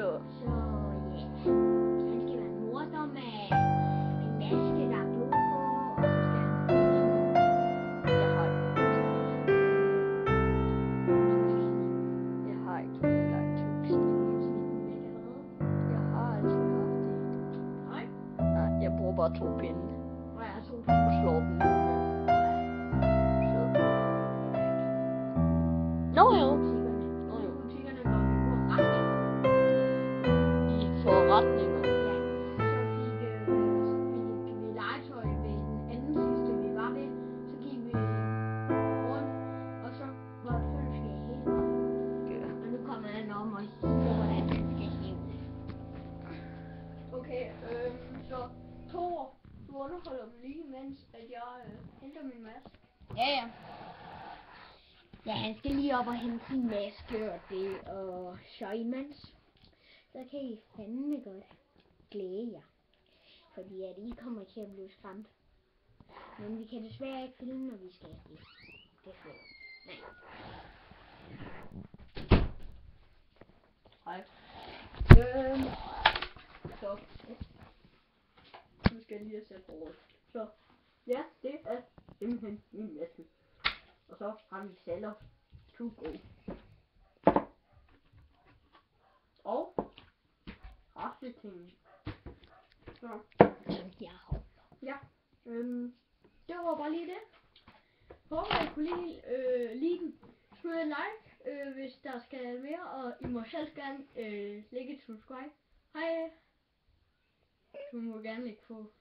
Så ja, han skal være en morder med en maske, der er blod på, og så skal han jeg har ikke lagt tusind. Jeg har altid haft det. Nej. Nej, jeg bruger bare 2 pinde. Og jeg har 2 Og slår dem med. Så. Nå jo. Butikkerne, når vi går retning. I forretninger. Ja, så gik vi legetøj ved den anden sidste, vi var ved. Så gik vi rundt, og så var det følelsen af hele vejen. Ja. Og nu kommer han om og siger, hvordan han skal hævne. Okay, så Thor, du underholder dem lige, mens at jeg henter min maske. Ja. Ja, han skal lige op og hente sin maske og det, og så imens, så kan I fandme godt glæde jer. Fordi at I kommer til at blive skræmt. Men vi kan desværre ikke filme, når vi skal det. Desværre. Nej. Hej. Så. Nu skal jeg lige have sat bordet. Så. Ja, det er simpelthen min maske. Og så har vi celler to go. Og rafteting. Så. Jeg har. Ja. Det var bare lige det. Håber I kunne lide den. Smid et like, hvis der skal mere, og I må selv gerne lægge et subscribe. Hej. Du må gerne lægge på